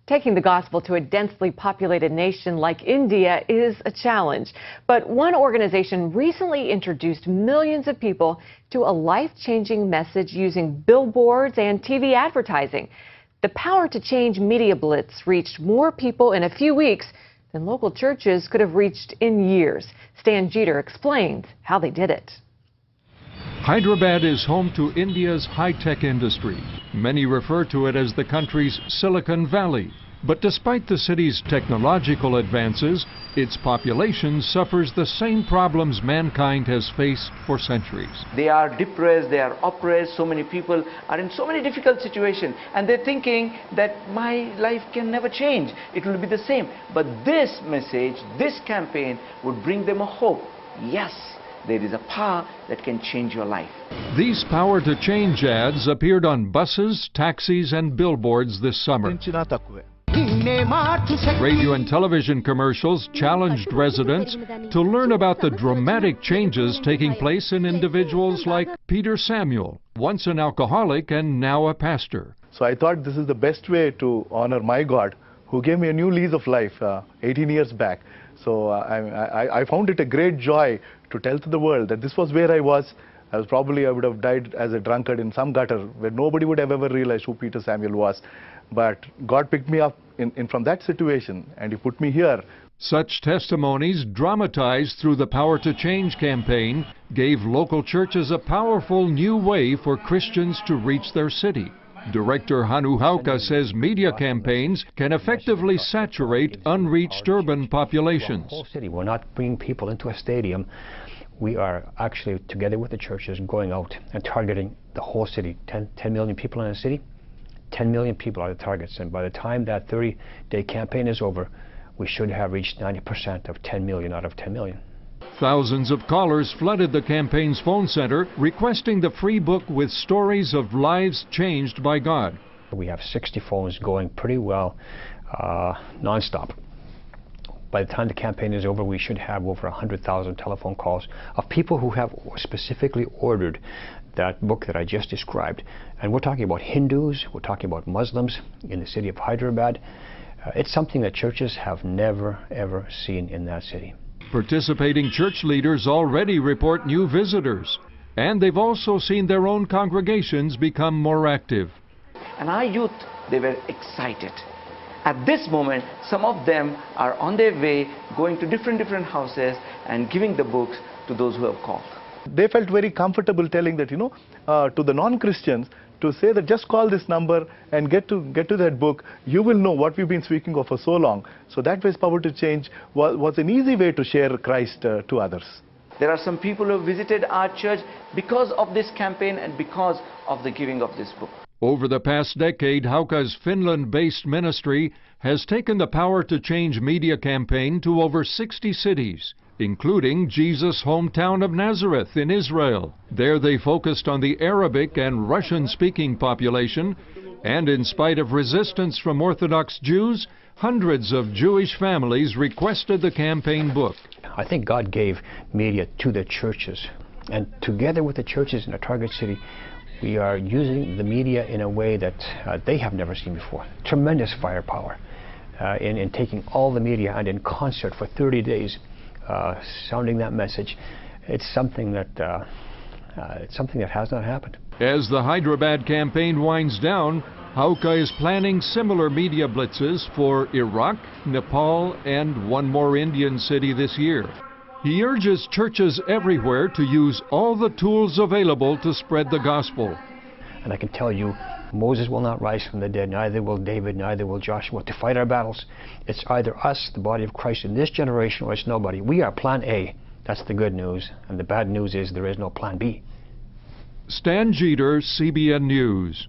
Taking the gospel to a densely populated nation like India is a challenge. But one organization recently introduced millions of people to a life-changing message using billboards and TV advertising. The Power to Change Media Blitz reached more people in a few weeks than local churches could have reached in years. Stan Jeter explains how they did it. Hyderabad is home to India's high-tech industry. Many refer to it as the country's Silicon Valley. But despite the city's technological advances, its population suffers the same problems mankind has faced for centuries. They are depressed, they are oppressed, so many people are in so many difficult situations, and they're thinking that my life can never change, it will be the same. But this message, this campaign would bring them a hope. Yes, there is a power that can change your life. These Power to Change ads appeared on buses, taxis, and billboards this summer. Radio and television commercials challenged residents to learn about the dramatic changes taking place in individuals like Peter Samuel, once an alcoholic and now a pastor. So I thought this is the best way to honor my God, who gave me a new lease of life 18 years back. So I found it a great joy to tell to the world that this was where I was. I would have died as a drunkard in some gutter where nobody would have ever realized who Peter Samuel was. But God picked me up from that situation, and He put me here. Such testimonies, dramatized through the Power to Change campaign, gave local churches a powerful new way for Christians to reach their city. Director Hanu Hauka says media campaigns can effectively saturate unreached urban populations. We're not bringing people into a stadium. We are actually, together with the churches, going out and targeting the whole city. 10 million people in a city, 10 million people are the targets. And by the time that 30-day campaign is over, we should have reached 90% of 10 million out of 10 million. Thousands of callers flooded the campaign's phone center, requesting the free book with stories of lives changed by God. We have 60 phones going pretty well, non-stop. By the time the campaign is over, we should have over 100,000 telephone calls of people who have specifically ordered that book that I just described. And we're talking about Hindus, we're talking about Muslims in the city of Hyderabad. It's something that churches have never, ever seen in that city. Participating church leaders already report new visitors, and they've also seen their own congregations become more active. And our youth, they were excited. At this moment, some of them are on their way, going to different houses and giving the books to those who have called. They felt very comfortable telling that, to the non-Christians, to say that just call this number and get to that book, you will know what we've been speaking of for so long. So that way, Power to Change was an easy way to share Christ to others. There are some people who visited our church because of this campaign and because of the giving of this book. Over the past decade, Hauka's Finland-based ministry has taken the Power to Change media campaign to over 60 cities, including Jesus' hometown of Nazareth in Israel. There they focused on the Arabic and Russian-speaking population, and in spite of resistance from Orthodox Jews, hundreds of Jewish families requested the campaign book. I think God gave media to the churches, and together with the churches in a target city, we are using the media in a way that they have never seen before. Tremendous firepower in taking all the media and in concert for 30 days, sounding that message. It's something that has not happened. As the Hyderabad campaign winds down, Hauka is planning similar media blitzes for Iraq, Nepal, and one more Indian city this year. He urges churches everywhere to use all the tools available to spread the gospel. And I can tell you, Moses will not rise from the dead, neither will David, neither will Joshua, to fight our battles. It's either us, the body of Christ in this generation, or it's nobody. We are plan A. That's the good news. And the bad news is there is no plan B. Stan Jeter, CBN News.